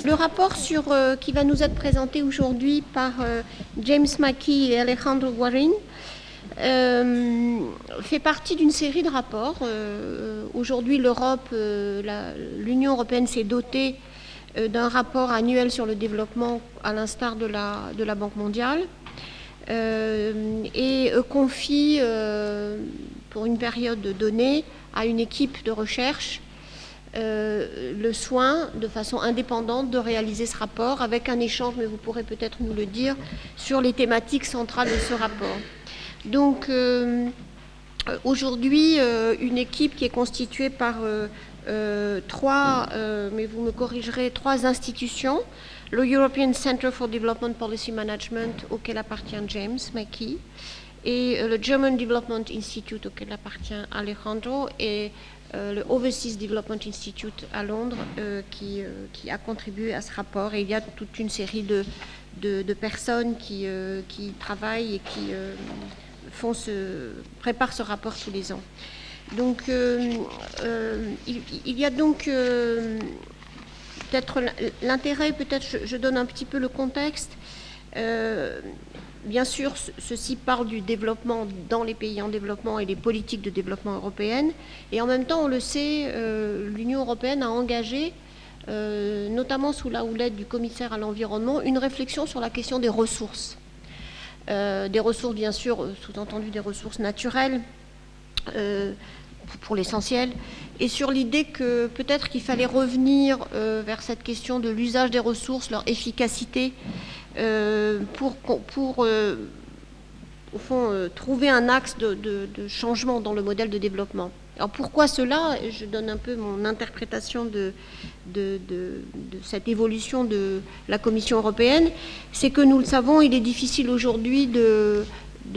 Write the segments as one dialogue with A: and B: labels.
A: Le rapport qui va nous être présenté aujourd'hui par James Mackie et Alejandro Guarín fait partie d'une série de rapports. Aujourd'hui, l'Union européenne s'est dotée d'un rapport annuel sur le développement à l'instar de la Banque mondiale et confie pour une période donnée à une équipe de recherche le soin, de façon indépendante, de réaliser ce rapport avec un échange, mais vous pourrez peut-être nous le dire, sur les thématiques centrales de ce rapport. Donc, aujourd'hui, une équipe qui est constituée par mais vous me corrigerez, 3 institutions. Le European Center for Development Policy Management, auquel appartient James Mackie, et le German Development Institute, auquel appartient Alejandro, et le Overseas Development Institute à Londres, qui a contribué à ce rapport. Et il y a toute une série de personnes qui travaillent et qui préparent ce rapport tous les ans. Donc, il y a donc peut-être l'intérêt, je donne un petit peu le contexte. Bien sûr, ceci parle du développement dans les pays en développement et des politiques de développement européennes. Et en même temps, on le sait, l'Union européenne a engagé, notamment sous la houlette du commissaire à l'environnement, une réflexion sur la question des ressources. Des ressources, bien sûr, sous-entendu des ressources naturelles, pour l'essentiel, et sur l'idée que peut-être qu'il fallait revenir vers cette question de l'usage des ressources, leur efficacité, pour au fond, trouver un axe de changement dans le modèle de développement. Alors pourquoi cela? Je donne un peu mon interprétation de cette évolution de la Commission européenne. C'est que nous le savons, il est difficile aujourd'hui de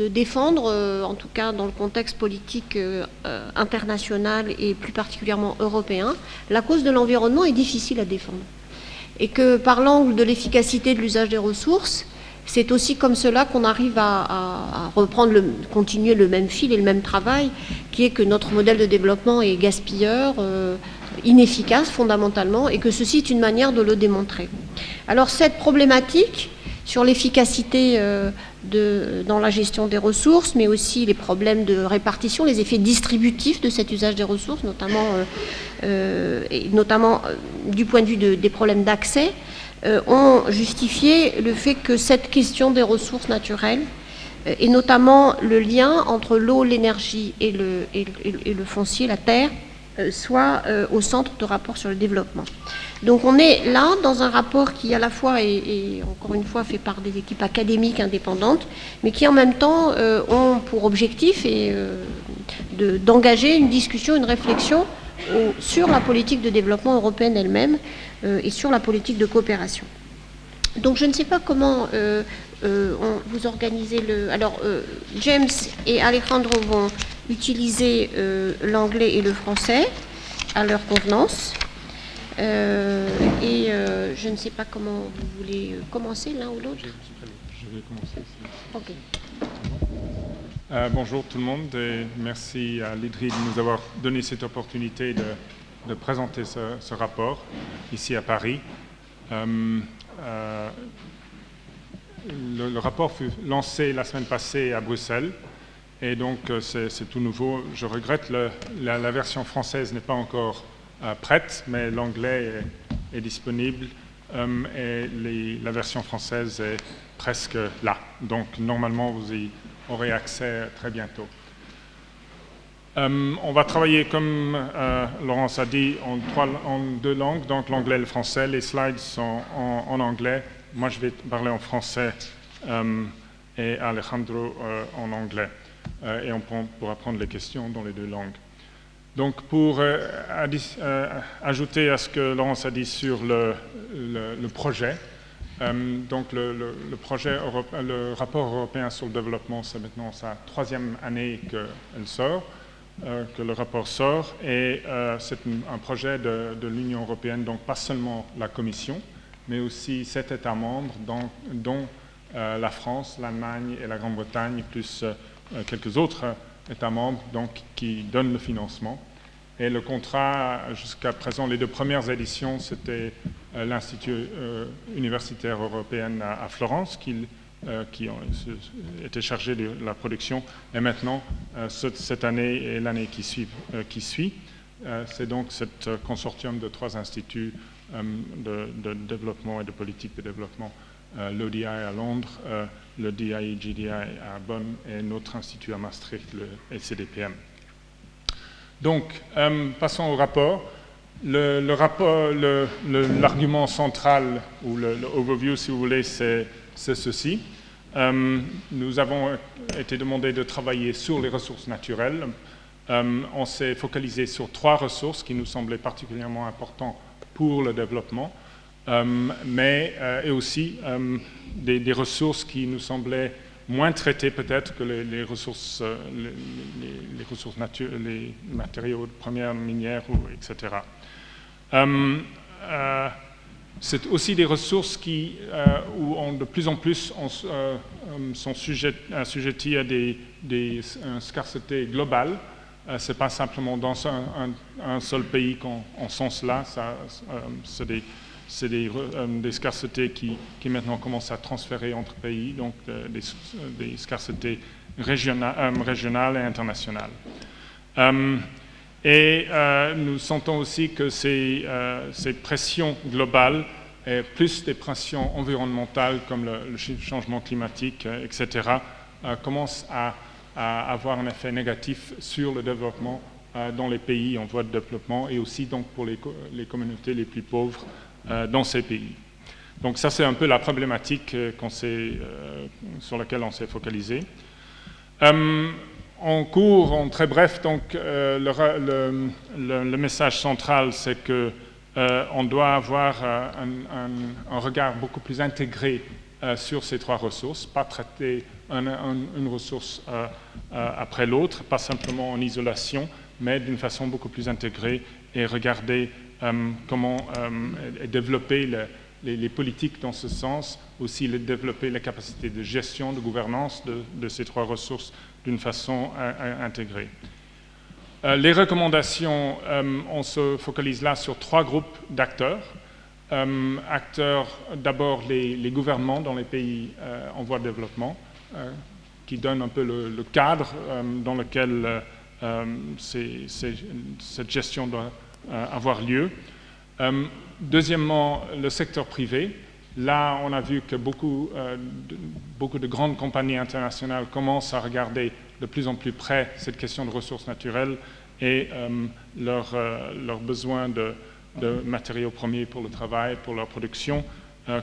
A: défendre, en tout cas dans le contexte politique international et plus particulièrement européen, la cause de l'environnement est difficile à défendre. Et que par l'angle de l'efficacité de l'usage des ressources, c'est aussi comme cela qu'on arrive à continuer le même fil et le même travail, qui est que notre modèle de développement est gaspilleur, inefficace fondamentalement, et que ceci est une manière de le démontrer. Alors cette problématique sur l'efficacité dans la gestion des ressources, mais aussi les problèmes de répartition, les effets distributifs de cet usage des ressources, notamment du point de vue des problèmes d'accès, ont justifié le fait que cette question des ressources naturelles, et notamment le lien entre l'eau, l'énergie et le foncier, la terre, soit au centre de rapport sur le développement. Donc on est là dans un rapport qui à la fois est encore une fois fait par des équipes académiques indépendantes, mais qui en même temps ont pour objectif d'engager une discussion, une réflexion sur la politique de développement européenne elle-même et sur la politique de coopération. Donc je ne sais pas comment vous organisez Alors James et Alejandro vont utiliser l'anglais et le français à leur convenance. Je ne sais pas comment vous voulez commencer l'un ou l'autre.
B: Je vais commencer.
A: Ok.
B: Bonjour tout le monde et merci à l'IDRI de nous avoir donné cette opportunité de présenter ce rapport ici à Paris. Le rapport fut lancé la semaine passée à Bruxelles et donc c'est tout nouveau. Je regrette, la version française n'est pas encore prête, mais l'anglais est disponible et la version française est presque là. Donc normalement vous y aurez accès très bientôt. On va travailler, comme Laurence a dit, en 2 langues, donc l'anglais et le français. Les slides sont en anglais. Moi, je vais parler en français et Alejandro en anglais. Et on pourra prendre les questions dans les 2 langues. Donc, pour ajouter à ce que Laurence a dit sur le projet, donc le rapport européen sur le développement, c'est maintenant sa 3e année que le rapport sort, et c'est un projet de l'Union européenne, donc pas seulement la Commission, mais aussi 7 États membres, dont la France, l'Allemagne et la Grande-Bretagne, plus quelques autres États membres donc, qui donnent le financement. Et le contrat, jusqu'à présent, les 2 premières éditions, c'était l'Institut universitaire européen à Florence qui était chargé de la production. Et maintenant, cette année et l'année qui suit, c'est donc ce consortium de 3 instituts de développement et de politique de développement, l'ODI à Londres, le DIE-GDI à Bonn et notre institut à Maastricht, le LCDPM. Donc, passons au rapport. L'argument central, ou le overview, si vous voulez, c'est ceci. Nous avons été demandés de travailler sur les ressources naturelles. On s'est focalisé sur 3 ressources qui nous semblaient particulièrement importantes pour le développement, et aussi des ressources qui nous semblaient moins traitées peut-être que les ressources, les matériaux de première minière, etc. C'est aussi des ressources où de plus en plus sont assujetties à une scarcité globale. Ce n'est pas simplement dans un seul pays qu'en sens-là, c'est des scarcités qui maintenant commencent à transférer entre pays, donc des scarcités régionales et internationales. Nous sentons aussi que ces pressions globales, et plus des pressions environnementales comme le changement climatique, etc., commencent à avoir un effet négatif sur le développement dans les pays en voie de développement et aussi donc pour les communautés les plus pauvres dans ces pays. Donc ça, c'est un peu la problématique sur laquelle on s'est focalisé. En très bref, donc, le message central, c'est qu'on doit avoir un regard beaucoup plus intégré sur ces 3 ressources, pas traiter une ressource après l'autre, pas simplement en isolation, mais d'une façon beaucoup plus intégrée et regarder comment développer les politiques dans ce sens, aussi développer les capacités de gestion, de gouvernance de ces 3 ressources d'une façon intégrée. Les recommandations, on se focalise là sur 3 groupes d'acteurs. D'abord les gouvernements dans les pays en voie de développement, qui donnent un peu le cadre dans lequel cette gestion doit avoir lieu. Deuxièmement, le secteur privé. Là, on a vu que beaucoup de grandes compagnies internationales commencent à regarder de plus en plus près cette question de ressources naturelles et leurs besoins de matériaux premiers pour le travail, pour leur production,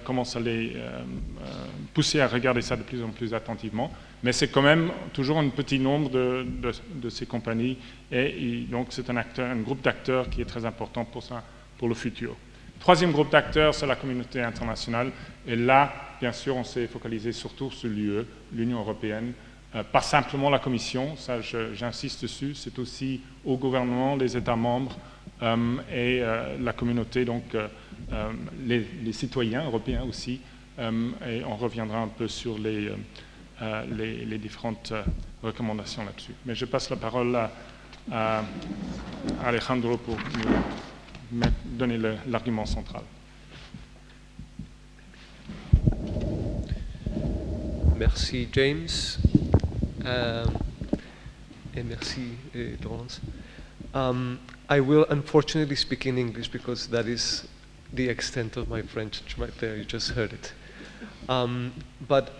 B: commencent à les pousser à regarder ça de plus en plus attentivement. Mais c'est quand même toujours un petit nombre de ces compagnies et donc c'est un groupe d'acteurs qui est très important pour le futur. Troisième groupe d'acteurs, c'est la communauté internationale. Et là, bien sûr, on s'est focalisé surtout sur l'UE, l'Union européenne. Pas simplement la Commission, ça j'insiste dessus, c'est aussi au gouvernement, les États membres et la communauté, donc les citoyens européens aussi. Et on reviendra un peu sur les différentes recommandations là-dessus. Mais je passe la parole à Alejandro pour nous donner l'argument central.
C: Merci James et merci Laurence. I will unfortunately speak in English because that is the extent of my French right there, you just heard it. But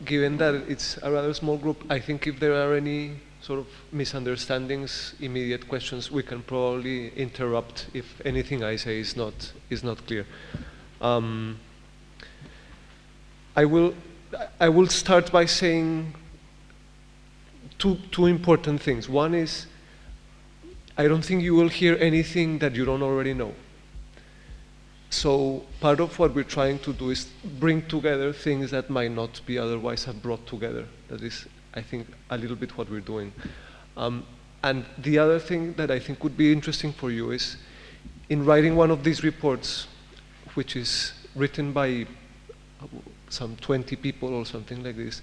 C: given that it's a rather small group, I think if there are any sort of misunderstandings, immediate questions, we can probably interrupt if anything I say is not clear. I will start by saying two important things. One is, I don't think you will hear anything that you don't already know. So part of what we're trying to do is bring together things that might not be otherwise have brought together. That is, I think, a little bit what we're doing. And the other thing that I think would be interesting for you is, in writing one of these reports, which is written by some 20 people or something like this,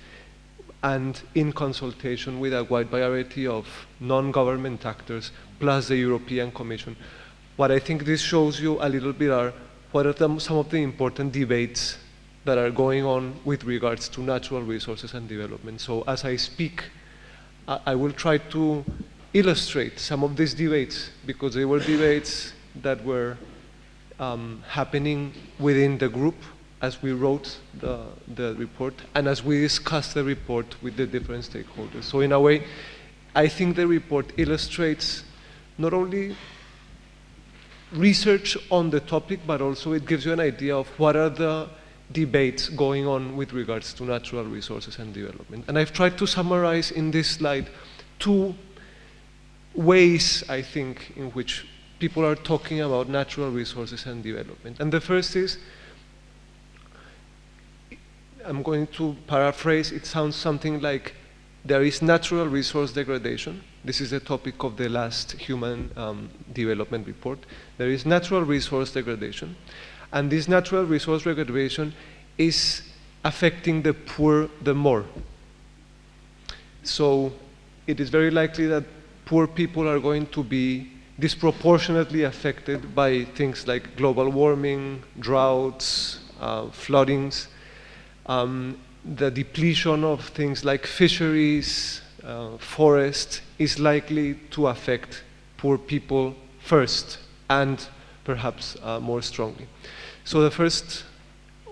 C: and in consultation with a wide variety of non-government actors, plus the European Commission. What I think this shows you a little bit are what are some of the important debates that are going on with regards to natural resources and development. So as I speak, I will try to illustrate some of these debates, because they were debates that were happening within the group as we wrote the report and as we discussed the report with the different stakeholders. So in a way, I think the report illustrates not only research on the topic, but also it gives you an idea of what are the debates going on with regards to natural resources and development. And I've tried to summarize in this slide two ways, I think, in which people are talking about natural resources and development. And the first is, I'm going to paraphrase, it sounds something like there is natural resource degradation. This is the topic of the last Human Development Report. There is natural resource degradation, and this natural resource degradation is affecting the poor the more. So it is very likely that poor people are going to be disproportionately affected by things like global warming, droughts, floodings, the depletion of things like fisheries, forests is likely to affect poor people first and perhaps more strongly. So the first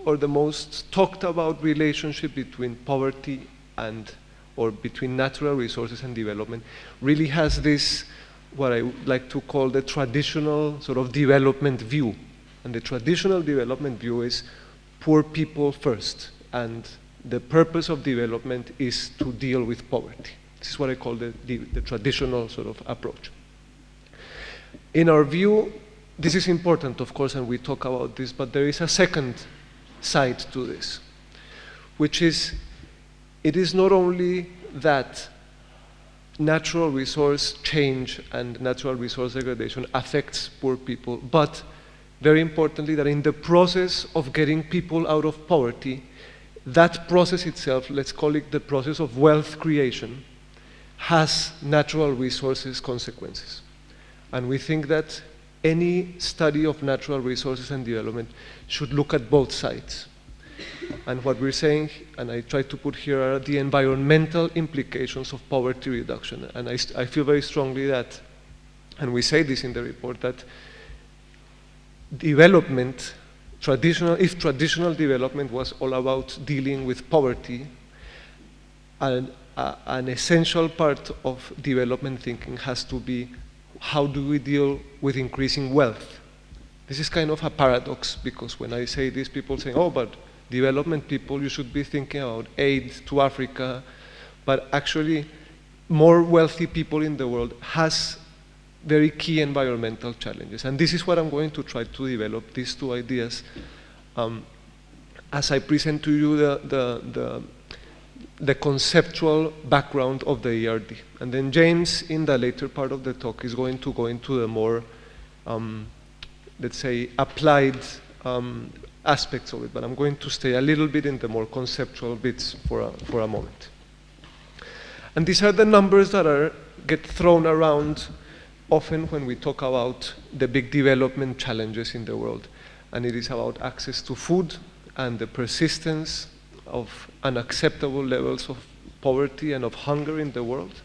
C: or the most talked about relationship between poverty and or between natural resources and development really has this, what I would like to call the traditional sort of development view. And the traditional development view is poor people first, and the purpose of development is to deal with poverty. This is what I call the traditional sort of approach. In our view, this is important, of course, and we talk about this, but there is a second side to this, which is, it is not only that natural resource change and natural resource degradation affects poor people, but very importantly, that in the process of getting people out of poverty, that process itself, let's call it the process of wealth creation, has natural resources consequences. And we think that any study of natural resources and development should look at both sides. And what we're saying, and I try to put here, are the environmental implications of poverty reduction. And I feel very strongly that, and we say this in the report, that development, if traditional development was all about dealing with poverty, an essential part of development thinking has to be, how do we deal with increasing wealth? This is kind of a paradox, because when I say this, people say, oh, but development people, you should be thinking about aid to Africa. But actually, more wealthy people in the world has very key environmental challenges. And this is what I'm going to try to develop, these two ideas, as I present to you the conceptual background of the ERD. And then James, in the later part of the talk, is going to go into the more, let's say, applied aspects of it. But I'm going to stay a little bit in the more conceptual bits for a moment. And these are the numbers that get thrown around often when we talk about the big development challenges in the world. And it is about access to food and the persistence of unacceptable levels of poverty and of hunger in the world.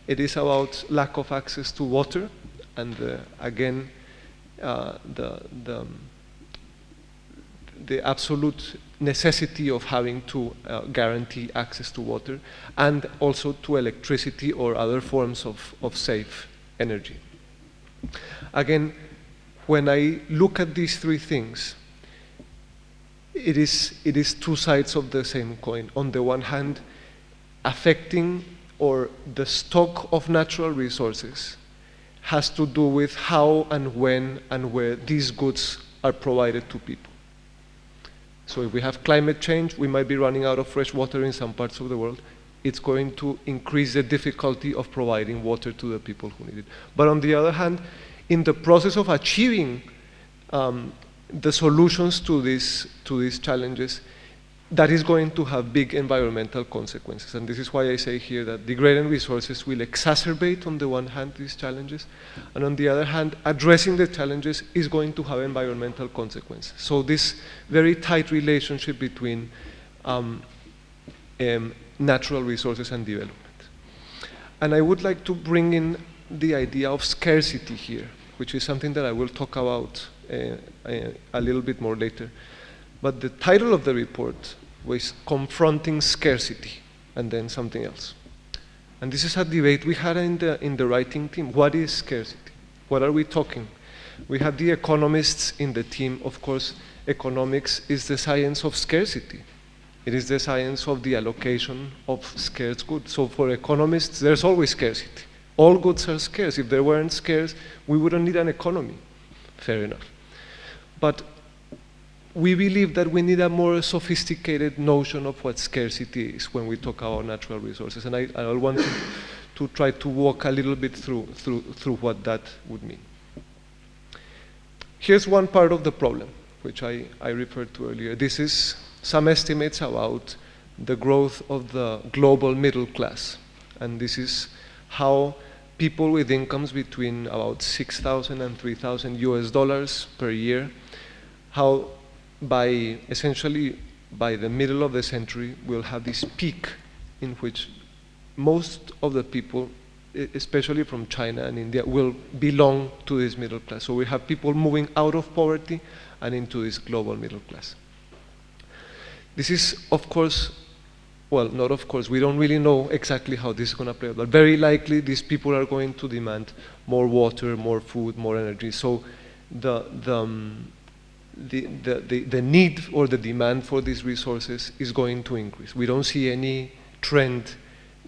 C: It is about lack of access to water, and again, the absolute necessity of having to guarantee access to water, and also to electricity or other forms of safe energy. Again, when I look at these three things, it is two sides of the same coin. On the one hand, affecting or the stock of natural resources has to do with how and when and where these goods are provided to people. So if we have climate change, we might be running out of fresh water in some parts of the world. It's going to increase the difficulty of providing water to the people who need it. But on the other hand, in the process of achieving the solutions to these challenges, that is going to have big environmental consequences. And this is why I say here that degrading resources will exacerbate, on the one hand, these challenges, and on the other hand, addressing the challenges is going to have environmental consequences. So this very tight relationship between natural resources and development. And I would like to bring in the idea of scarcity here, which is something that I will talk about a little bit more later. But the title of the report was Confronting Scarcity, and then something else. And this is a debate we had in the writing team. What is scarcity? What are we talking? We had the economists in the team. Of course, economics is the science of scarcity. It is the science of the allocation of scarce goods. So for economists, there's always scarcity. All goods are scarce. If they weren't scarce, we wouldn't need an economy. Fair enough. But we believe that we need a more sophisticated notion of what scarcity is when we talk about natural resources. And I want to try to walk a little bit through what that would mean. Here's one part of the problem, which I referred to earlier. This is some estimates about the growth of the global middle class. And this is how people with incomes between about $6,000 and $3,000 per year, how essentially by the middle of the century, we'll have this peak in which most of the people, especially from China and India, will belong to this middle class. So we have people moving out of poverty and into this global middle class. This is, of course, well, not of course, we don't really know exactly how this is going to play out, but very likely these people are going to demand more water, more food, more energy. So the need or the demand for these resources is going to increase. We don't see any trend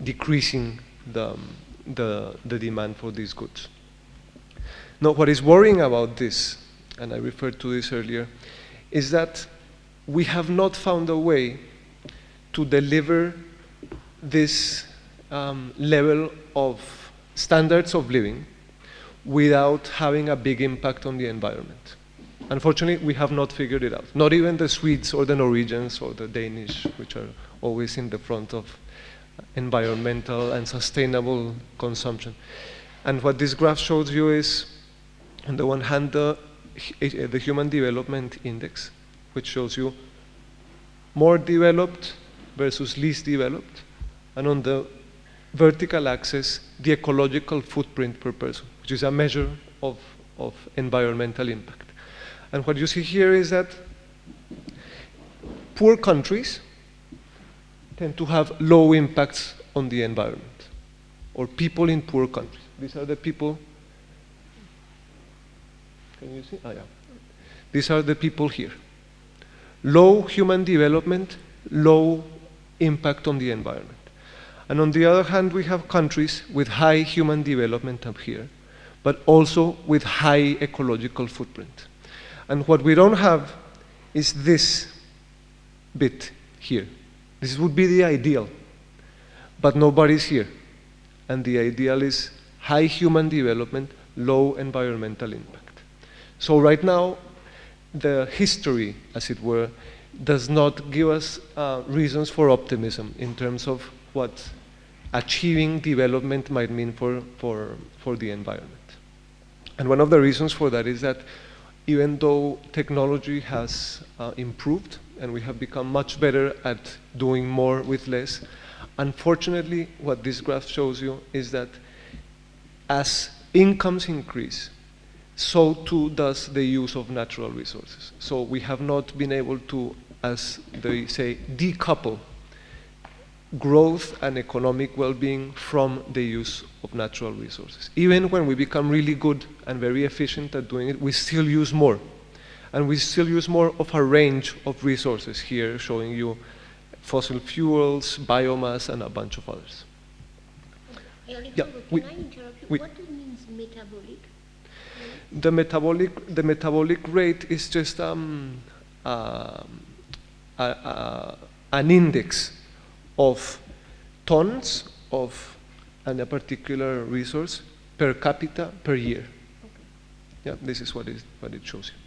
C: decreasing the demand for these goods. Now, what is worrying about this, and I referred to this earlier, is that we have not found a way to deliver this level of standards of living without having a big impact on the environment. Unfortunately, we have not figured it out. Not even the Swedes or the Norwegians or the Danish, which are always in the front of environmental and sustainable consumption. And what this graph shows you is, on the one hand, the Human Development Index, which shows you more developed versus least developed, and on the vertical axis, the ecological footprint per person, which is a measure of environmental impact. And what you see here is that poor countries tend to have low impacts on the environment, or people in poor countries. These are the people, can you see? Ah, yeah. These are the people here. Low human development, low impact on the environment. And on the other hand, we have countries with high human development up here, but also with high ecological footprint. And what we don't have is this bit here. This would be the ideal, but nobody's here. And the ideal is high human development, low environmental impact. So right now, the history, as it were, does not give us reasons for optimism in terms of what achieving development might mean for the environment. And one of the reasons for that is that even though technology has improved and we have become much better at doing more with less, unfortunately, what this graph shows you is that as incomes increase, so too does the use of natural resources. So we have not been able to, as they say, decouple growth and economic well-being from the use of natural resources. Even when we become really good and very efficient at doing it, we still use more. And we still use more of a range of resources here, showing you fossil fuels, biomass, and a bunch of others.
A: Can I interrupt you? What means metabolic?
C: The metabolic rate is just an index of tons of a particular resource per capita per year. Okay. Yeah, this is what it shows you.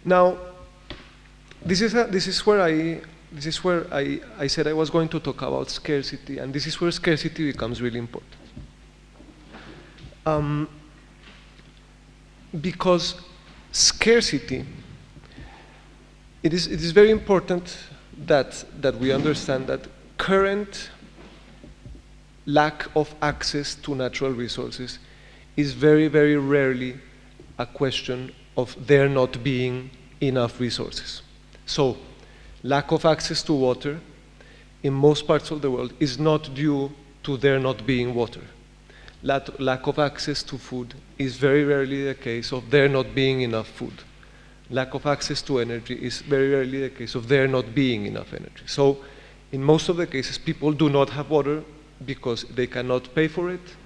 C: Now, this is where I said I was going to talk about scarcity, and this is where scarcity becomes really important. Because scarcity, it is very important that we understand that current lack of access to natural resources is very, very rarely a question of there not being enough resources. So, lack of access to water in most parts of the world is not due to there not being water. Lack of access to food is very rarely the case of there not being enough food. Lack of access to energy is very rarely the case of there not being enough energy. So, in most of the cases, people do not have water because they cannot pay for it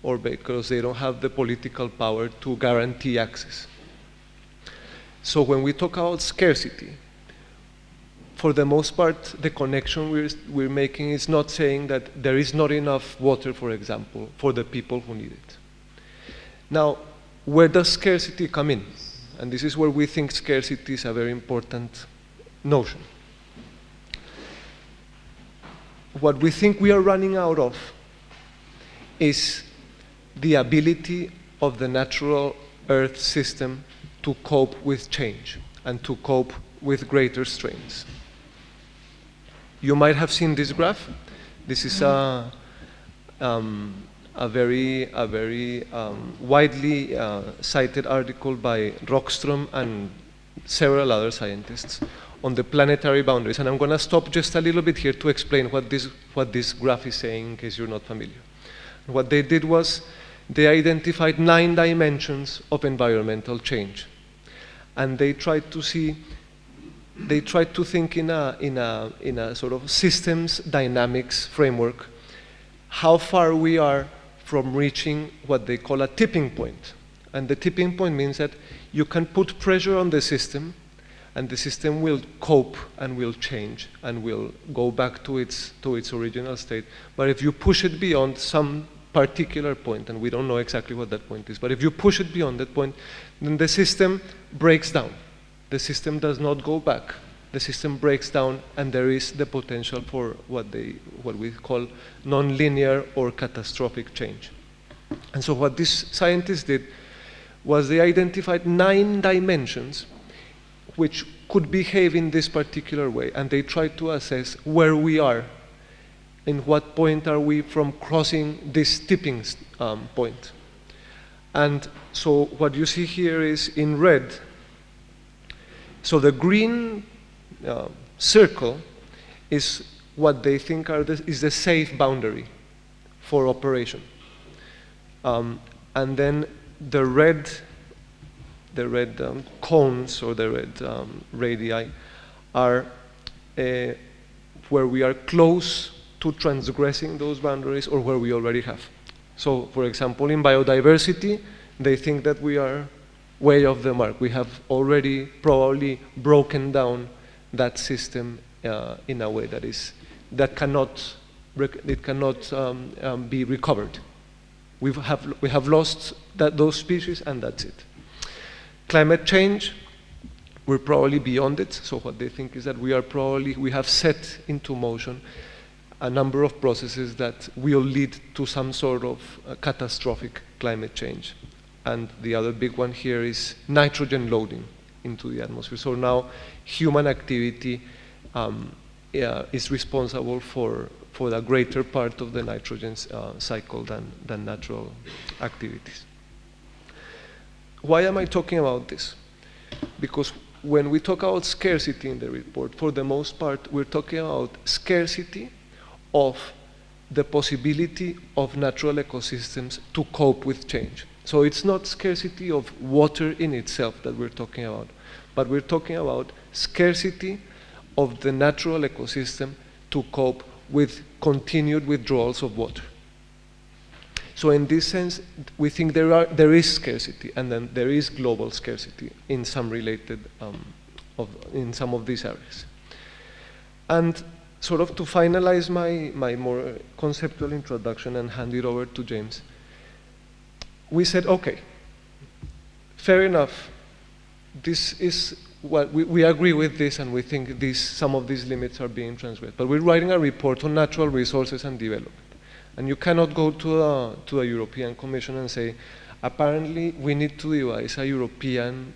C: or because they don't have the political power to guarantee access. So when we talk about scarcity, for the most part, the connection we're making is not saying that there is not enough water, for example, for the people who need it. Now, where does scarcity come in? And this is where we think scarcity is a very important notion. What we think we are running out of is the ability of the natural Earth system to cope with change and to cope with greater strains. You might have seen this graph. This is a very widely cited article by Rockström and several other scientists on the planetary boundaries. And I'm going to stop just a little bit here to explain what this graph is saying in case you're not familiar. What they did was they identified 9 dimensions of environmental change. And they tried to think in a sort of systems dynamics framework how far we are from reaching what they call a tipping point. And the tipping point means that you can put pressure on the system and the system will cope and will change and will go back to its original state. But if you push it beyond some particular point, and we don't know exactly what that point is, but if you push it beyond that point, then the system breaks down. The system does not go back. The system breaks down, and there is the potential for what we call nonlinear or catastrophic change. And so what these scientists did was they identified 9 dimensions which could behave in this particular way, and they tried to assess where we are, in what point are we from crossing this tipping point. And so what you see here is in red. So the green circle is what they think is the safe boundary for operation. And then the red cones or the red radii are where we are close to transgressing those boundaries or where we already have. So, for example, in biodiversity, they think that we are way off the mark. We have already probably broken down that system in a way that cannot be recovered. We have lost those species, and that's it. Climate change, we're probably beyond it. So what they think is that we have set into motion a number of processes that will lead to some sort of catastrophic climate change. And the other big one here is nitrogen loading into the atmosphere. So now human activity is responsible for the greater part of the nitrogen cycle than natural activities. Why am I talking about this? Because when we talk about scarcity in the report, for the most part, we're talking about scarcity of the possibility of natural ecosystems to cope with change. So it's not scarcity of water in itself that we're talking about, but we're talking about scarcity of the natural ecosystem to cope with continued withdrawals of water. So in this sense, we think there is scarcity, and then there is global scarcity in some related, in some of these areas. And sort of to finalize my more conceptual introduction and hand it over to James, we said, okay, fair enough, this is we agree with this, and we think some of these limits are being transgressed. But we're writing a report on natural resources and development. And you cannot go to the European Commission and say, apparently we need to devise a European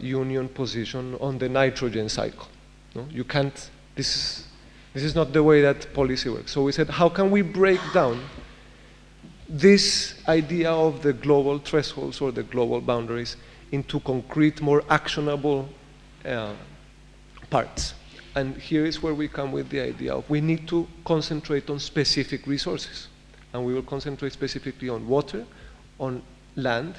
C: Union position on the nitrogen cycle. No? You can't, this is not the way that policy works. So we said, how can we break down this idea of the global thresholds or the global boundaries into concrete, more actionable parts? And here is where we come with the idea of we need to concentrate on specific resources. And we will concentrate specifically on water, on land,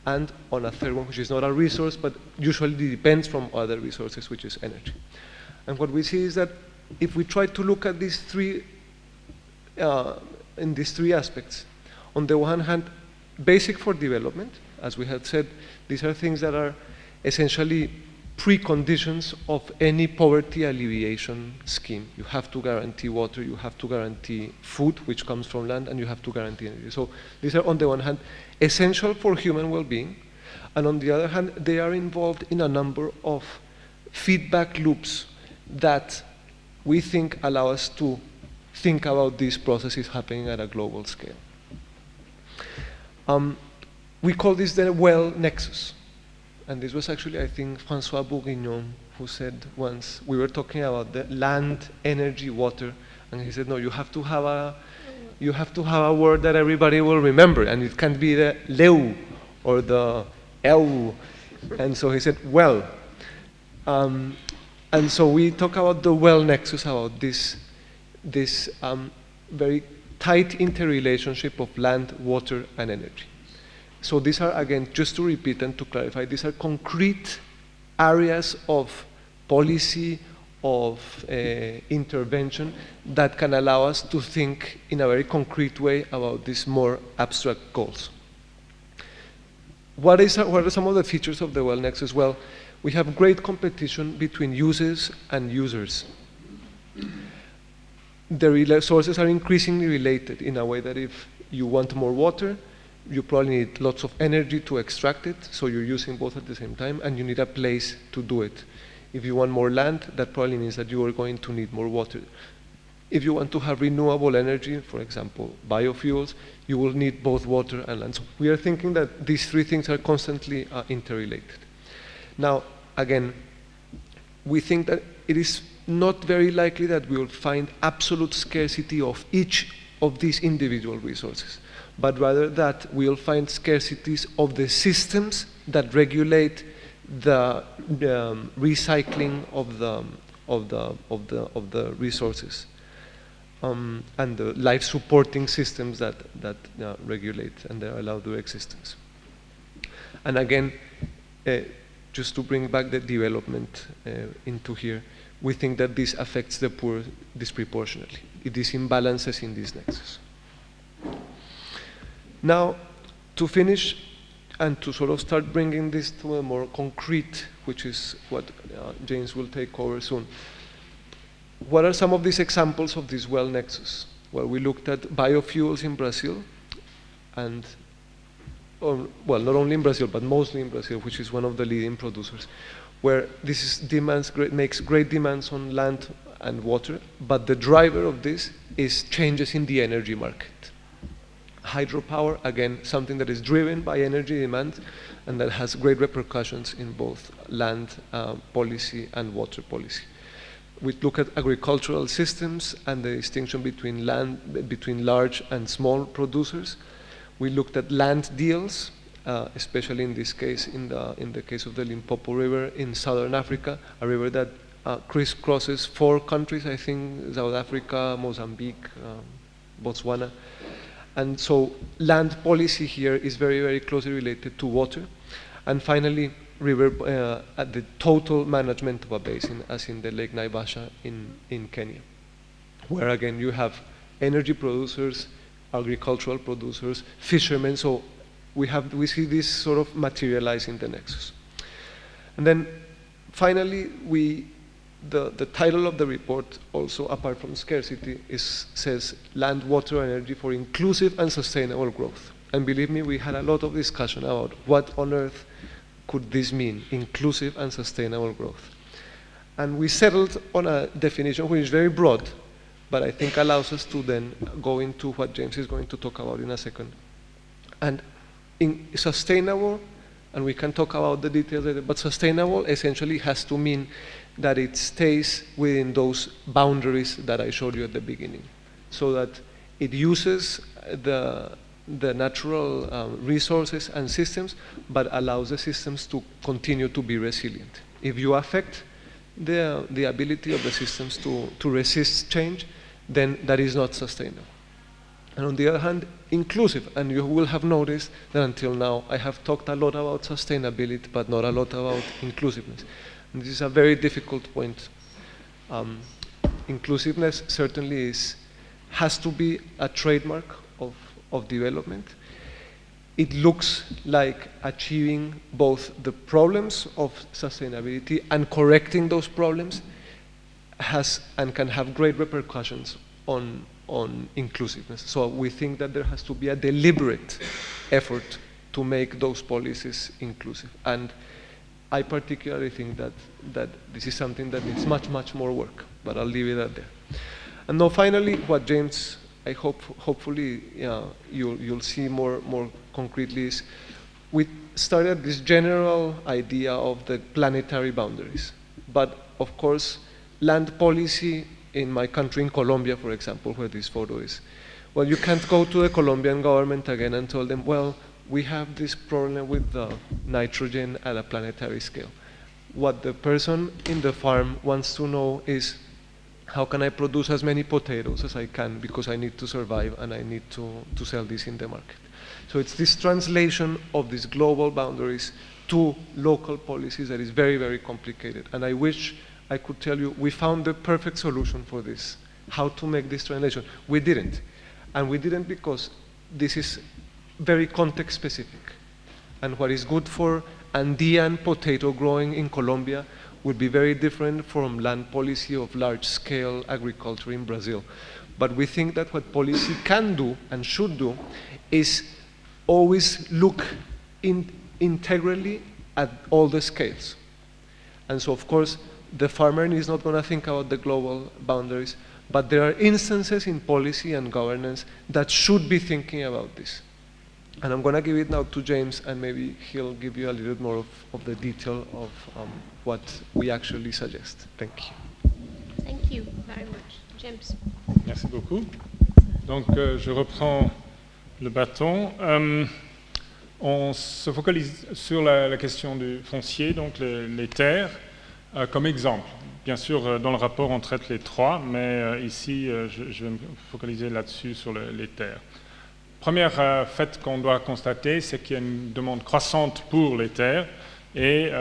C: and on a third one, which is not a resource, but usually depends from other resources, which is energy. And what we see is that if we try to look at these three, in these three aspects, on the one hand, basic for development, as we had said, these are things that are essentially preconditions of any poverty alleviation scheme. You have to guarantee water, you have to guarantee food, which comes from land, and you have to guarantee energy. So these are, on the one hand, essential for human well-being, and on the other hand, they are involved in a number of feedback loops that we think allow us to think about these processes happening at a global scale. We call this the well nexus. And this was actually, I think, François Bourguignon who said once, we were talking about the land, energy, water, and he said, no, you have to have a word that everybody will remember, and it can't be the leu or the eu. And so he said, well. And so we talk about the well nexus, about this very tight interrelationship of land, water, and energy. So these are, again, just to repeat and to clarify, these are concrete areas of policy, of intervention that can allow us to think in a very concrete way about these more abstract goals. What are some of the features of the well nexus? Well, we have great competition between uses and users. The resources are increasingly related in a way that if you want more water, you probably need lots of energy to extract it, so you're using both at the same time, and you need a place to do it. If you want more land, that probably means that you are going to need more water. If you want to have renewable energy, for example, biofuels, you will need both water and land. So we are thinking that these three things are constantly interrelated. Now, again, we think that it is not very likely that we will find absolute scarcity of each of these individual resources, but rather that we'll find scarcities of the systems that regulate the recycling of the resources, and the life supporting systems that regulate and allow their existence. And again, just to bring back the development into here, we think that this affects the poor disproportionately. It is imbalances in this nexus. Now, to finish and to sort of start bringing this to a more concrete, which is what James will take over soon, what are some of these examples of this well nexus? Well, we looked at biofuels in Brazil, and, well, not only in Brazil, but mostly in Brazil, which is one of the leading producers, where this makes great demands on land and water, but the driver of this is changes in the energy market. Hydropower, again, something that is driven by energy demand and that has great repercussions in both land policy and water policy. We look at agricultural systems and the distinction between large and small producers. We looked at land deals, especially in this case, in the case of the Limpopo River in southern Africa, a river that crisscrosses 4 countries, I think, South Africa, Mozambique, Botswana. And so land policy here is very, very closely related to water. And finally, river at the total management of a basin, as in the Lake Naivasha in Kenya, where again you have energy producers, agricultural producers, fishermen. So we see this sort of materializing the nexus. And then finally, the title of the report also, apart from scarcity, says land, water, and energy for inclusive and sustainable growth. And believe me, we had a lot of discussion about what on earth could this mean, inclusive and sustainable growth. And we settled on a definition which is very broad, but I think allows us to then go into what James is going to talk about in a second. And in sustainable, and we can talk about the details later, but sustainable essentially has to mean that it stays within those boundaries that I showed you at the beginning, so that it uses the natural resources and systems, but allows the systems to continue to be resilient. If you affect the ability of the systems to resist change, then that is not sustainable. And on the other hand, inclusive, and you will have noticed that until now I have talked a lot about sustainability, but not a lot about inclusiveness. And this is a very difficult point. Inclusiveness certainly has to be a trademark of development. It looks like achieving both the problems of sustainability and correcting those problems and can have great repercussions on inclusiveness. So we think that there has to be a deliberate effort to make those policies inclusive. And I particularly think that this is something that needs much, much more work, but I'll leave it at there. And now finally, what James, I hopefully you'll see more concretely is, we started this general idea of the planetary boundaries. But of course, land policy in my country, in Colombia, for example, where this photo is, well, you can't go to the Colombian government again and tell them, well, we have this problem with the nitrogen at a planetary scale. What the person in the farm wants to know is, how can I produce as many potatoes as I can, because I need to survive and I need to sell this in the market. So it's this translation of these global boundaries to local policies that is very, very complicated. And I wish I could tell you we found the perfect solution for this, how to make this translation. We didn't. And we didn't because this is very context specific. And what is good for Andean potato growing in Colombia would be very different from land policy of large scale agriculture in Brazil. But we think that what policy can do and should do is always look integrally at all the scales. And so of course, the farmer is not going to think about the global boundaries, but there are instances in policy and governance that should be thinking about this. And I'm going to give it now to James, and maybe he'll give you a little bit more of the detail of what we actually suggest. Thank you.
A: Thank you very much. James.
B: Merci beaucoup. Donc, je reprends le bâton. On se focalise sur la question du foncier, donc les terres, comme exemple. Bien sûr, dans le rapport, on traite les trois, mais ici, je vais me focaliser là-dessus, sur les terres. Premier fait qu'on doit constater, c'est qu'il y a une demande croissante pour les terres, et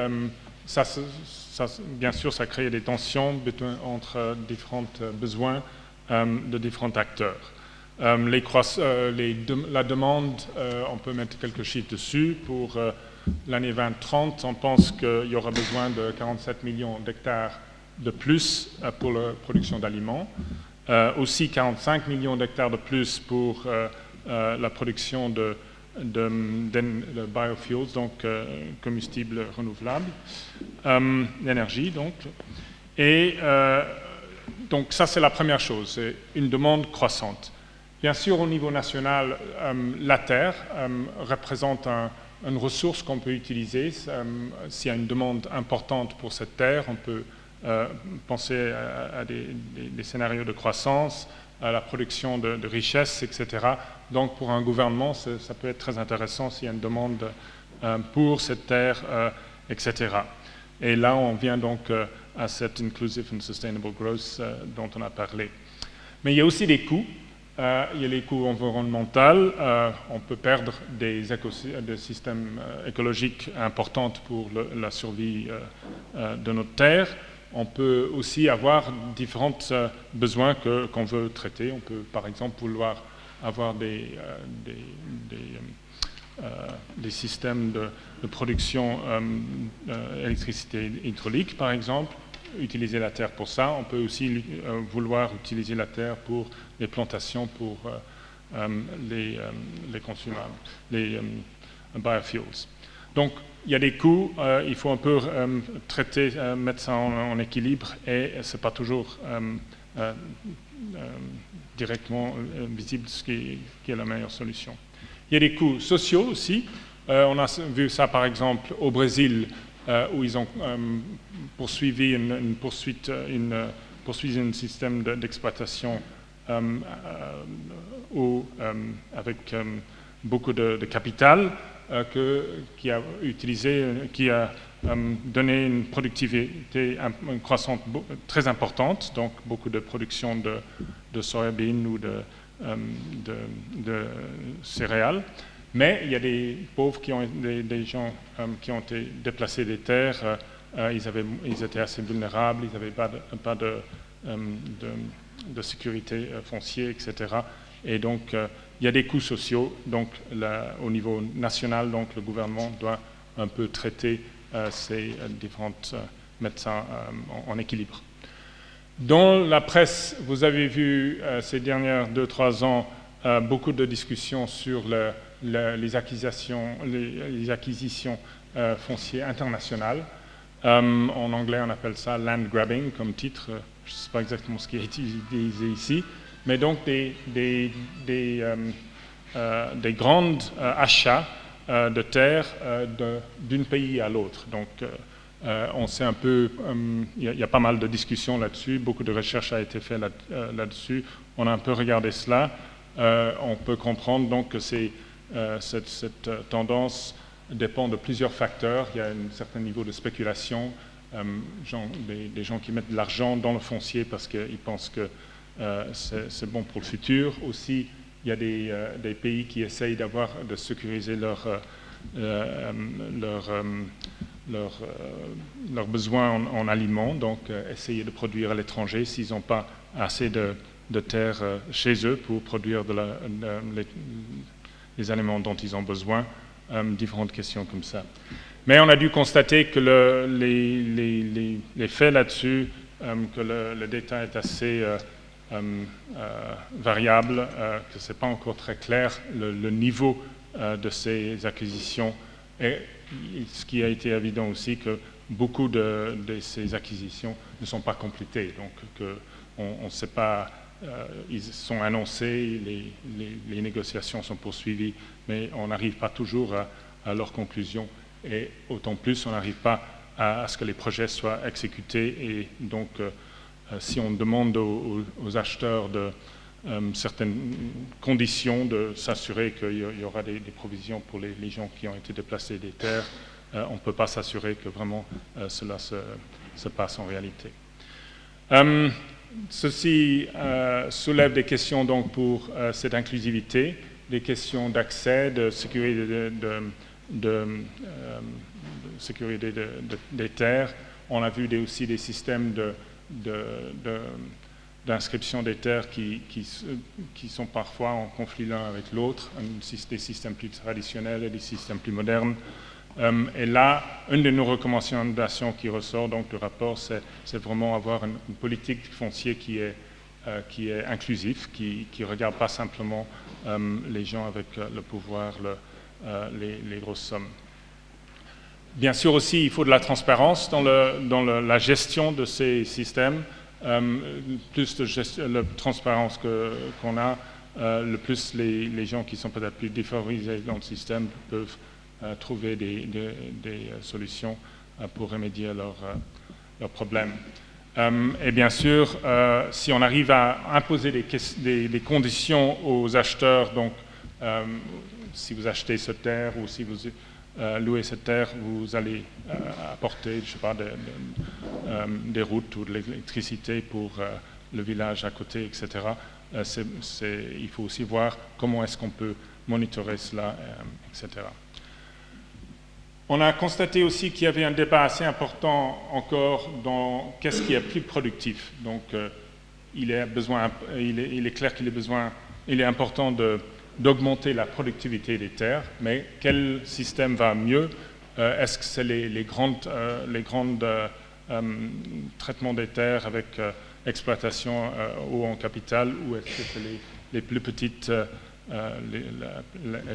B: bien sûr, ça crée des tensions entre différents besoins de différents acteurs. La demande, on peut mettre quelques chiffres dessus. Pour l'année 2030, on pense qu'il y aura besoin de 47 millions d'hectares de plus pour la production d'aliments. Aussi 45 millions d'hectares de plus pour la production de biofuels, donc combustibles renouvelables, l'énergie donc. Et donc ça c'est la première chose, c'est une demande croissante. Bien sûr, au niveau national, la terre représente une ressource qu'on peut utiliser. S'il y a une demande importante pour cette terre, on peut penser à des scénarios de croissance, à la production de richesses, etc. Donc pour un gouvernement, ça peut être très intéressant s'il y a une demande pour cette terre, etc. Et là, on vient donc à cette Inclusive and Sustainable Growth dont on a parlé. Mais il y a aussi des coûts. Il y a les coûts environnementaux. On peut perdre des systèmes écologiques importants pour la survie de notre terre. On peut aussi avoir différents besoins qu'on veut traiter. On peut, par exemple, vouloir avoir des systèmes de production d'électricité hydraulique, par exemple, utiliser la terre pour ça. On peut aussi vouloir utiliser la terre pour les plantations, pour les consumables, les biofuels. Donc, il y a des coûts, il faut un peu traiter, mettre ça en équilibre, et ce n'est pas toujours directement visible ce qui est la meilleure solution. Il y a des coûts sociaux aussi. On a vu ça par exemple au Brésil, où ils ont poursuivi un système d'exploitation avec beaucoup de capital qui a donné une productivité, une croissance très importante, donc beaucoup de production de soyabine ou de céréales. Mais il y a des pauvres des gens qui ont été déplacés des terres, ils étaient assez vulnérables, ils n'avaient pas de sécurité foncière, etc. Et donc, il y a des coûts sociaux. Donc, au niveau national, donc, le gouvernement doit un peu traiter ces différents médecins en équilibre. Dans la presse, vous avez vu ces dernières 2-3 ans beaucoup de discussions sur les acquisitions foncières internationales. En anglais, on appelle ça land grabbing comme titre. Je ne sais pas exactement ce qui est utilisé ici, mais donc des grands achats de terres d'un pays à l'autre. Donc, on sait un peu, il y a pas mal de discussions là-dessus, beaucoup de recherches a été faite là-dessus. On a un peu regardé cela. On peut comprendre donc que cette tendance dépend de plusieurs facteurs. Il y a un certain niveau de spéculation, des gens qui mettent de l'argent dans le foncier parce qu'ils pensent que c'est bon pour le futur. Aussi, il y a des pays qui essayent de sécuriser leurs besoins en aliments, donc essayer de produire à l'étranger s'ils n'ont pas assez de terre chez eux pour produire les aliments dont ils ont besoin, différentes questions comme ça. Mais on a dû constater que les faits là-dessus, que le détail est assez variable, que ce n'est pas encore très clair le niveau de ces acquisitions. Et ce qui a été évident aussi, que beaucoup de ces acquisitions ne sont pas complétées. Donc, on ne sait pas, ils sont annoncés, les négociations sont poursuivies, mais on n'arrive pas toujours à leur conclusion. Et autant plus, on n'arrive pas à ce que les projets soient exécutés. Et donc, si on demande aux acheteurs de certaines conditions, de s'assurer qu'il y aura des provisions pour les gens qui ont été déplacés des terres, on ne peut pas s'assurer que vraiment cela se passe en réalité. Ceci soulève des questions donc pour cette inclusivité, des questions d'accès, de sécurité sécurité des terres. On a vu aussi des systèmes d'inscription des terres qui sont parfois en conflit l'un avec l'autre, des systèmes plus traditionnels et des systèmes plus modernes. Et là, une de nos recommandations qui ressort donc du rapport, c'est vraiment avoir une politique foncière qui est inclusive, qui ne regarde pas simplement les gens avec le pouvoir, les grosses sommes. Bien sûr aussi, il faut de la transparence dans la gestion de ces systèmes. Plus de transparence qu'on a, le plus les gens qui sont peut-être plus défavorisés dans le système peuvent trouver des solutions pour remédier à leurs problèmes. Et bien sûr, si on arrive à imposer des conditions aux acheteurs, donc si vous achetez cette terre ou si vous louez cette terre, vous allez apporter, je sais pas, des routes ou de l'électricité pour le village à côté, etc. Il faut aussi voir comment est-ce qu'on peut monitorer cela, etc. On a constaté aussi qu'il y avait un débat assez important encore dans qu'est-ce qui est plus productif. Donc, il est clair qu'il est important d'augmenter la productivité des terres, mais quel système va mieux? Est-ce que c'est les grands traitements des terres avec exploitation ou en capital, ou est-ce que c'est les plus petites,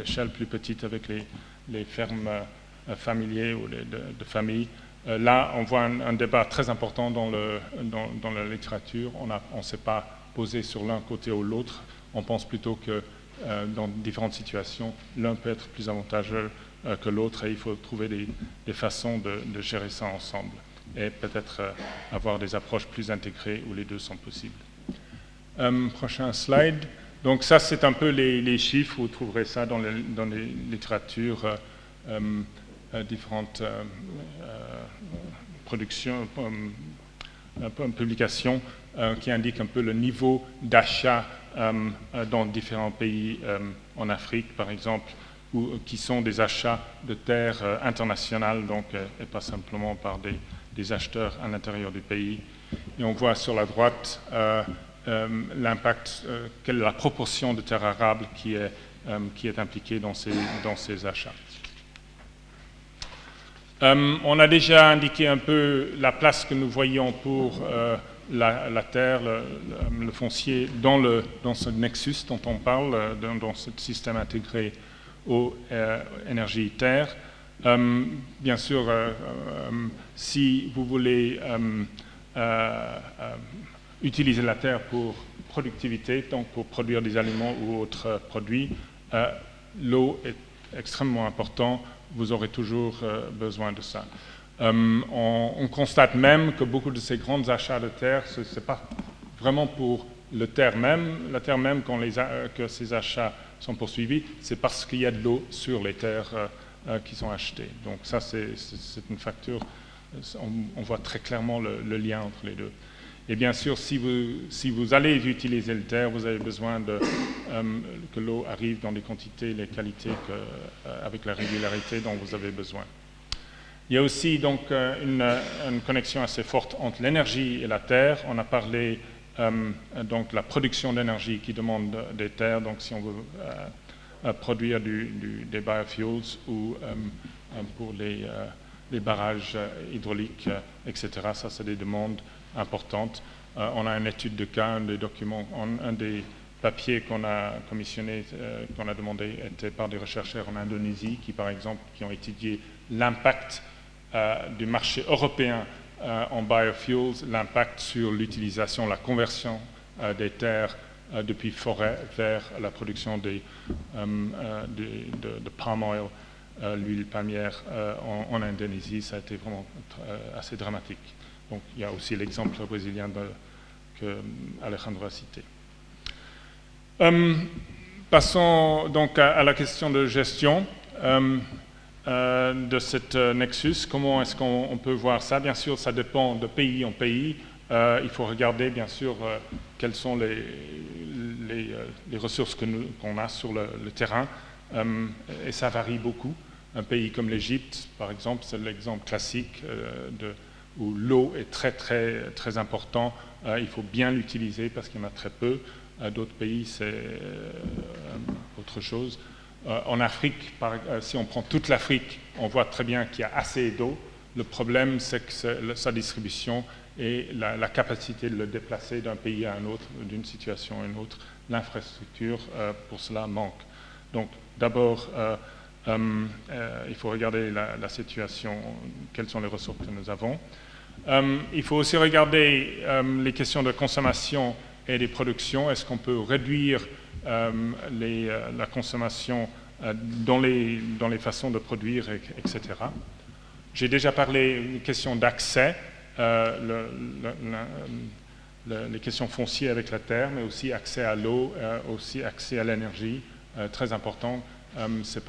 B: l'échelle plus petite avec les fermes familiers ou de famille. Là, on voit un débat très important dans la littérature. On ne s'est pas posé sur l'un côté ou l'autre. On pense plutôt que dans différentes situations, l'un peut être plus avantageux que l'autre et il faut trouver des façons de gérer ça ensemble et peut-être avoir des approches plus intégrées où les deux sont possibles. Prochain slide. Donc ça, c'est un peu les chiffres. Vous trouverez ça dans les littératures, différentes productions, publications qui indiquent un peu le niveau d'achat dans différents pays en Afrique, par exemple, qui sont des achats de terres internationales, donc, et pas simplement par des acheteurs à l'intérieur du pays. Et on voit sur la droite l'impact, quelle est la proportion de terres arables qui est impliquée dans ces achats. On a déjà indiqué un peu la place que nous voyons pour la terre, le foncier, dans ce nexus dont on parle, dans ce système intégré aux énergies terre. Bien sûr, si vous voulez utiliser la terre pour productivité, donc pour produire des aliments ou autres produits, l'eau est extrêmement importante, vous aurez toujours besoin de ça. On constate même que beaucoup de ces grands achats de terre, ce n'est pas vraiment pour la terre même que ces achats sont poursuivis, c'est parce qu'il y a de l'eau sur les terres qui sont achetées. Donc ça, c'est une facture, on voit très clairement le lien entre les deux. Et bien sûr, si vous allez utiliser la terre, vous avez besoin que l'eau arrive dans les quantités, les qualités, avec la régularité dont vous avez besoin. Il y a aussi donc une connexion assez forte entre l'énergie et la terre. On a parlé donc de la production d'énergie qui demande des terres, donc si on veut produire des biofuels ou pour les barrages hydrauliques, etc. Ça, c'est des demandes importantes. On a une étude de cas, un des documents, un des papiers qu'on a commissionné, qu'on a demandé, était par des chercheurs en Indonésie qui, par exemple, qui ont étudié l'impact du marché européen en biofuels, l'impact sur l'utilisation, la conversion des terres depuis forêt vers la production de palm oil, l'huile palmière en Indonésie. Ça a été vraiment assez dramatique. Donc il y a aussi l'exemple brésilien que Alejandro a cité. Passons donc à la question de gestion de cette nexus. Comment est-ce qu'on peut voir ça? Bien sûr, ça dépend de pays en pays. Il faut regarder, bien sûr, quelles sont les ressources qu'on a sur le terrain. Et ça varie beaucoup. Un pays comme l'Égypte, par exemple, c'est l'exemple classique où l'eau est très, très, très importante. Il faut bien l'utiliser parce qu'il y en a très peu. D'autres pays, c'est autre chose. En Afrique, si on prend toute l'Afrique, on voit très bien qu'il y a assez d'eau. Le problème, c'est que sa distribution et la capacité de le déplacer d'un pays à un autre, d'une situation à une autre. L'infrastructure, pour cela, manque. Donc, d'abord, il faut regarder la situation, quelles sont les ressources que nous avons. Il faut aussi regarder les questions de consommation et des productions. Est-ce qu'on peut réduire la consommation dans les façons de produire, etc. J'ai déjà parlé d'une question d'accès, les questions foncières avec la terre, mais aussi accès à l'eau, aussi accès à l'énergie, très important. C'est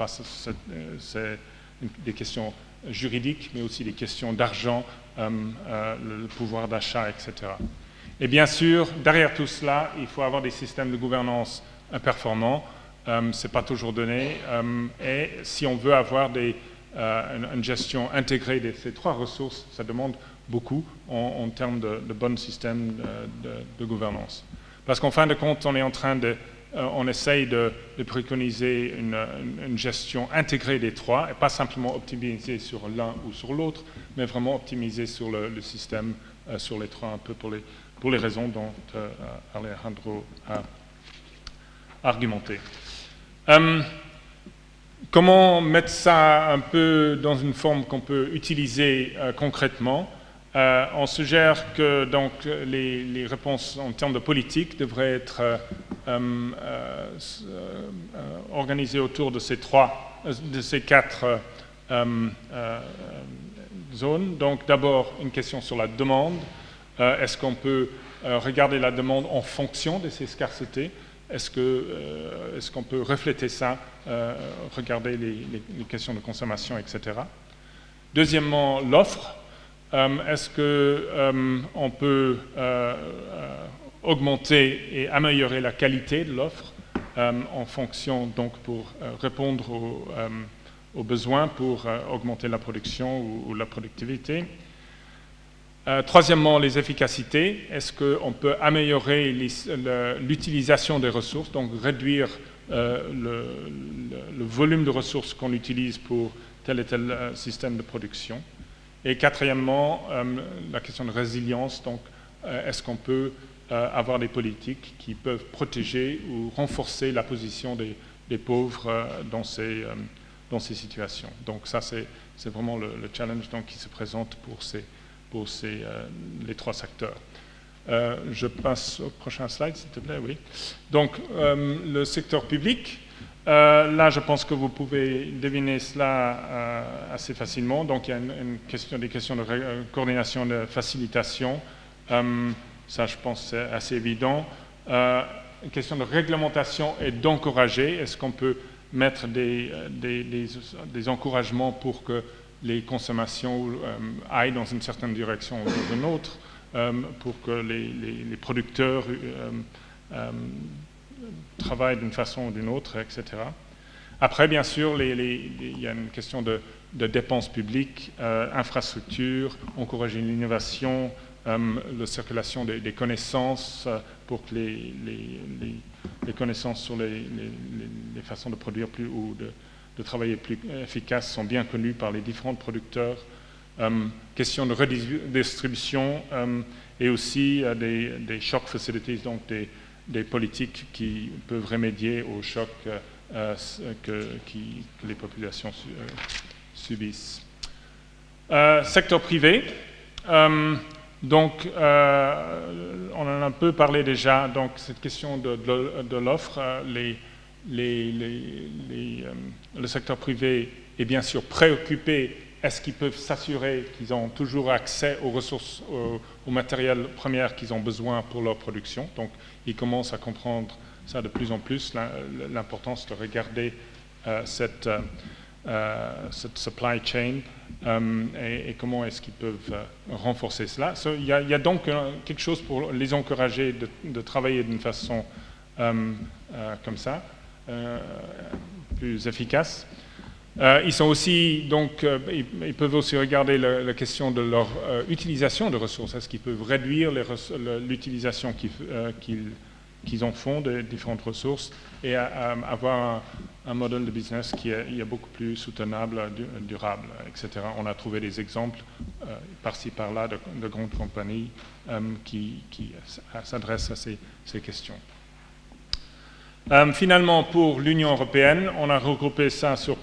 B: des questions juridiques, mais aussi des questions d'argent, le pouvoir d'achat, etc. Et bien sûr, derrière tout cela, il faut avoir des systèmes de gouvernance performants. Ce n'est pas toujours donné. Et si on veut avoir une gestion intégrée de ces trois ressources, ça demande beaucoup en termes de bons systèmes de gouvernance. Parce qu'en fin de compte, on essaye de préconiser une gestion intégrée des trois, et pas simplement optimiser sur l'un ou sur l'autre, mais vraiment optimiser sur le système, sur les trois, un peu pour les raisons dont Alejandro a argumenté. Comment mettre ça un peu dans une forme qu'on peut utiliser concrètement? On suggère que donc, les réponses en termes de politique devraient être organisées autour de ces quatre zones. Donc d'abord une question sur la demande. Est-ce qu'on peut regarder la demande en fonction de ces scarcités? Est-ce qu'on peut refléter ça, regarder les questions de consommation, etc. Deuxièmement, l'offre. Est-ce qu'on peut augmenter et améliorer la qualité de l'offre en fonction, donc pour répondre aux besoins, pour augmenter la production ou la productivité? Troisièmement, les efficacités. Est-ce qu'on peut améliorer l'utilisation des ressources, donc réduire le volume de ressources qu'on utilise pour tel et tel système de production? Et quatrièmement, la question de résilience. Donc, est-ce qu'on peut avoir des politiques qui peuvent protéger ou renforcer la position des pauvres dans ces situations? Donc ça, c'est vraiment le challenge donc, qui se présente pour les trois secteurs. Je passe au prochain slide, s'il te plaît, oui. Donc, le secteur public, là, je pense que vous pouvez deviner cela assez facilement. Donc, il y a des questions de coordination, de facilitation. Ça, je pense, c'est assez évident. Une question de réglementation et d'encourager. Est-ce qu'on peut mettre des encouragements pour que les consommations aillent dans une certaine direction ou dans une autre, pour que les producteurs travaillent d'une façon ou d'une autre, etc. Après, bien sûr, il y a une question de dépenses publiques, infrastructures, encourager l'innovation, la circulation des connaissances pour que les connaissances sur les façons de produire plus ou de travailler plus efficaces sont bien connues par les différents producteurs. Question de redistribution et aussi des shock facilities, donc des politiques qui peuvent remédier aux chocs que les populations subissent. Secteur privé. Donc, on en a un peu parlé déjà, donc cette question de l'offre, le secteur privé est bien sûr préoccupé. Est-ce qu'ils peuvent s'assurer qu'ils ont toujours accès aux ressources, aux matériels premiers qu'ils ont besoin pour leur production? Donc, ils commencent à comprendre ça de plus en plus, l'importance de regarder cette supply chain et comment est-ce qu'ils peuvent renforcer cela. Il y a donc quelque chose pour les encourager de travailler d'une façon comme ça, plus efficace. Ils sont aussi, donc, ils peuvent aussi regarder la question de leur utilisation de ressources. Est-ce qu'ils peuvent réduire l'utilisation qu'ils en font de différentes ressources et avoir un modèle de business qui est beaucoup plus soutenable, durable, etc. On a trouvé des exemples par-ci, par-là de grandes compagnies qui s'adressent à ces questions. Finalement, pour l'Union européenne, on a regroupé ça sous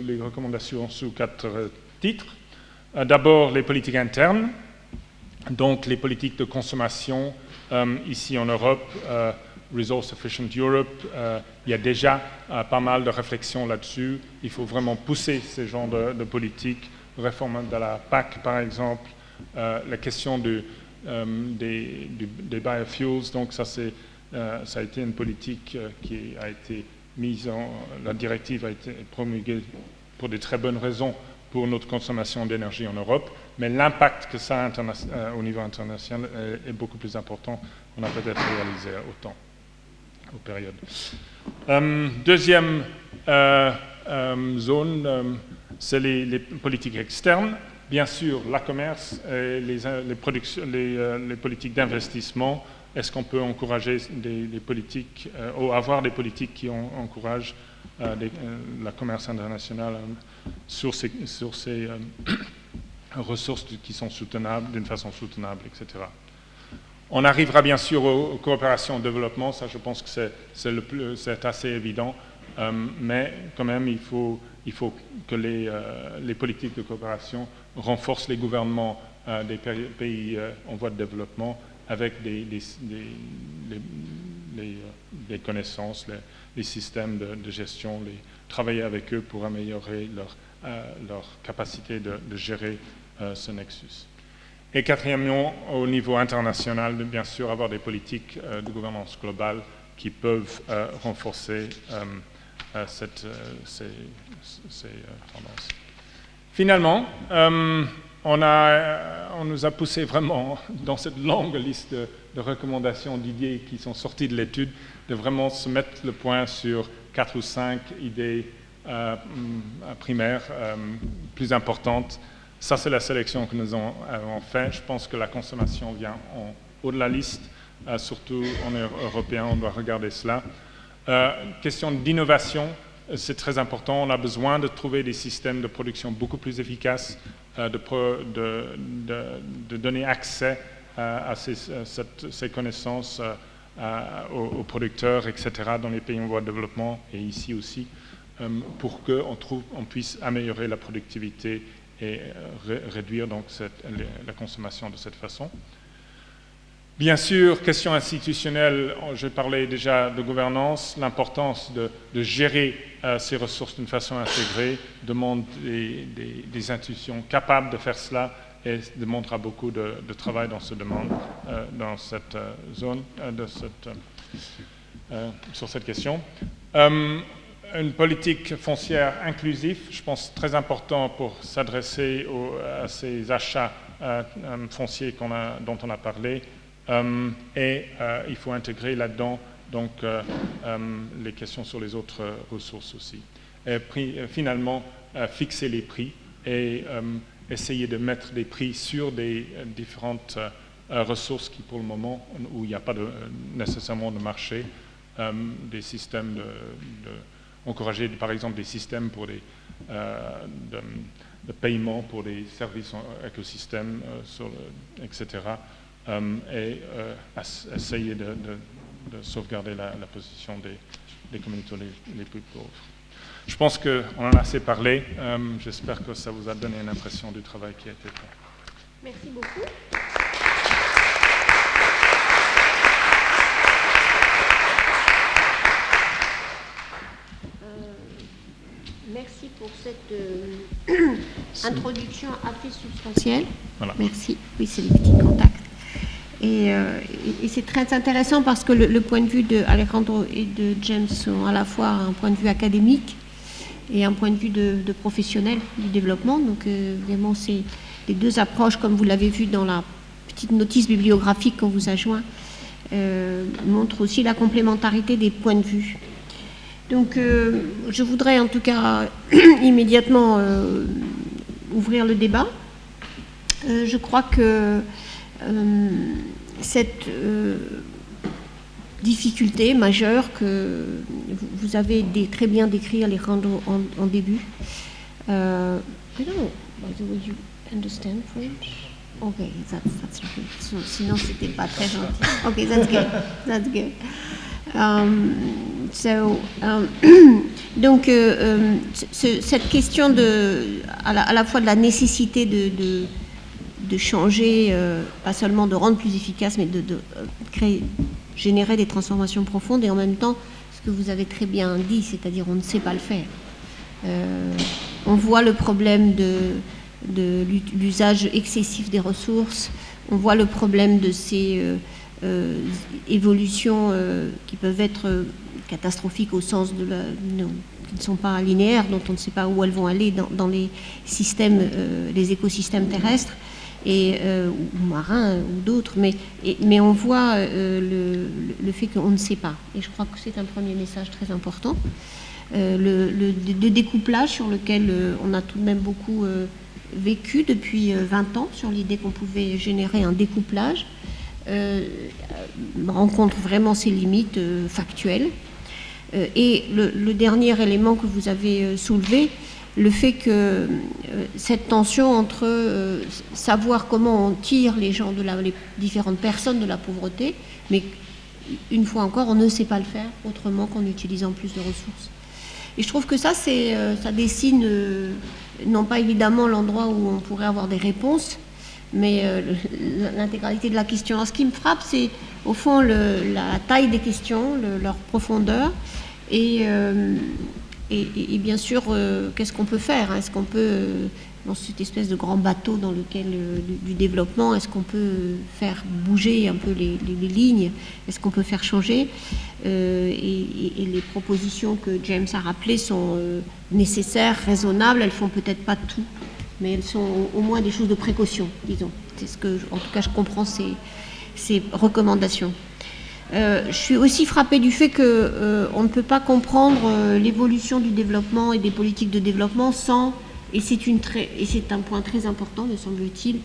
B: les recommandations sous 4 titres. D'abord, les politiques internes, donc les politiques de consommation ici en Europe, Resource Efficient Europe, il y a déjà pas mal de réflexions là-dessus. Il faut vraiment pousser ces genres de politiques, réforme de la PAC par exemple, la question des biofuels, donc ça a été une politique qui a été mise la directive a été promulguée pour de très bonnes raisons pour notre consommation d'énergie en Europe, mais l'impact que ça a au niveau international est beaucoup plus important qu'on a peut-être réalisé autant aux périodes. Deuxième zone, c'est les politiques externes. Bien sûr, la commerce et les politiques d'investissement. Est-ce qu'on peut encourager des politiques, ou avoir des politiques qui encouragent la commerce internationale sur ces ressources qui sont soutenables, d'une façon soutenable, etc. On arrivera bien sûr aux coopérations au développement, ça je pense que c'est assez évident. mais quand même il faut que les politiques de coopération renforcent les gouvernements des pays en voie de développement avec des connaissances, les systèmes de gestion, travailler avec eux pour améliorer leur capacité de gérer ce nexus. Et quatrièmement, au niveau international, bien sûr, avoir des politiques de gouvernance globale qui peuvent renforcer ces tendances. Finalement, on nous a poussé vraiment, dans cette longue liste de recommandations, d'idées qui sont sorties de l'étude, de vraiment se mettre le point sur 4 ou 5 idées primaires plus importantes. Ça, c'est la sélection que nous avons faite. Je pense que la consommation vient en haut de la liste, surtout en européen, on doit regarder cela. Question d'innovation, c'est très important. On a besoin de trouver des systèmes de production beaucoup plus efficaces, de donner accès à ces connaissances aux producteurs, etc., dans les pays en voie de développement et ici aussi, pour qu'on puisse améliorer la productivité et réduire donc la consommation de cette façon. Bien sûr, question institutionnelle, je parlais déjà de gouvernance, l'importance de gérer ces ressources d'une façon intégrée demande des institutions capables de faire cela et demandera beaucoup de travail dans ce domaine, dans cette zone, sur cette question. Une politique foncière inclusive, je pense très important pour s'adresser à ces achats fonciers dont on a parlé. Et il faut intégrer là-dedans donc les questions sur les autres ressources aussi. Et finalement, fixer les prix et essayer de mettre des prix sur des différentes ressources qui, pour le moment, où il n'y a pas nécessairement de marché, des systèmes encourager par exemple des systèmes pour de paiement pour des services écosystèmes, etc. Et essayer de sauvegarder la position des communautés les plus pauvres. Je pense qu'on en a assez parlé. J'espère que ça vous a donné une impression du travail qui a été fait.
A: Merci beaucoup. Merci pour cette introduction assez substantielle.
B: Voilà.
A: Merci. Oui, c'est les petits contacts. Et c'est très intéressant parce que le point de vue d'Alejandro et de James sont à la fois un point de vue académique et un point de vue de professionnel du développement. Donc, vraiment, c'est les deux approches, comme vous l'avez vu dans la petite notice bibliographique qu'on vous a joint, montrent aussi la complémentarité des points de vue. Donc, je voudrais en tout cas immédiatement ouvrir le débat. Je crois que cette difficulté majeure que vous avez très bien décrit, Alejandro, en début. I don't know, by the way, you understand French? Okay, that's okay. So, sinon, c'était pas très gentil. Okay, that's good. That's good. Donc, cette question à la fois de la nécessité de changer, pas seulement de rendre plus efficace, mais de générer des transformations profondes, et en même temps, ce que vous avez très bien dit, c'est-à-dire on ne sait pas le faire. On voit le problème de l'usage excessif des ressources, on voit le problème de ces évolutions qui peuvent être catastrophiques au sens qui ne sont pas linéaires, dont on ne sait pas où elles vont aller dans les systèmes, les écosystèmes terrestres ou marins ou d'autres, mais on voit le fait qu'on ne sait pas. Et je crois que c'est un premier message très important. Le découplage sur lequel on a tout de même beaucoup vécu depuis 20 ans, sur l'idée qu'on pouvait générer un découplage, rencontre vraiment ses limites factuelles. Et le dernier élément que vous avez soulevé, le fait que cette tension entre savoir comment on tire les gens les différentes personnes de la pauvreté, mais une fois encore, on ne sait pas le faire autrement qu'en utilisant plus de ressources. Et je trouve que ça dessine, non pas évidemment l'endroit où on pourrait avoir des réponses, mais l'intégralité de la question. Alors, ce qui me frappe, c'est au fond la taille des questions, leur profondeur, et bien sûr, qu'est-ce qu'on peut faire? Est-ce qu'on peut, dans cette espèce de grand bateau dans lequel du développement, est-ce qu'on peut faire bouger un peu les lignes? Est-ce qu'on peut faire changer? Et les propositions que James a rappelées sont nécessaires, raisonnables. Elles font peut-être pas tout, mais elles sont au moins des choses de précaution, disons. C'est ce que, en tout cas, je comprends ces recommandations. Je suis aussi frappée du fait qu'on ne peut pas comprendre l'évolution du développement et des politiques de développement sans, et c'est un point très important, me semble-t-il,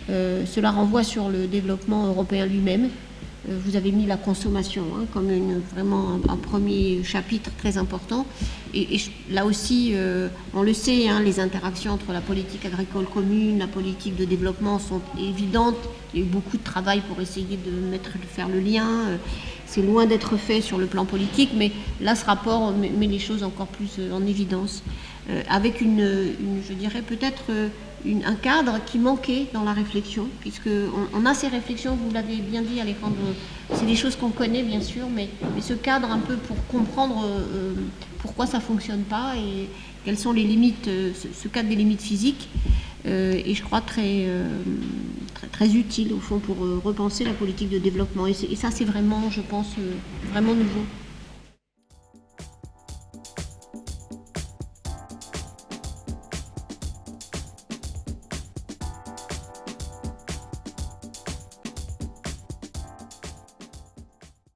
A: cela renvoie sur le développement européen lui-même. Vous avez mis la consommation comme vraiment un premier chapitre très important. Et là aussi, on le sait, les interactions entre la politique agricole commune, la politique de développement sont évidentes. Il y a eu beaucoup de travail pour essayer de faire le lien. C'est loin d'être fait sur le plan politique, mais là, ce rapport met les choses encore plus en évidence. Avec je dirais peut-être un cadre qui manquait dans la réflexion, puisqu'on a ces réflexions, vous l'avez bien dit Alejandro, c'est des choses qu'on connaît bien sûr, mais ce cadre un peu pour comprendre pourquoi ça ne fonctionne pas et quelles sont les limites, ce cadre des limites physiques, et je crois très utile au fond pour repenser la politique de développement. Et ça c'est vraiment, je pense, vraiment nouveau.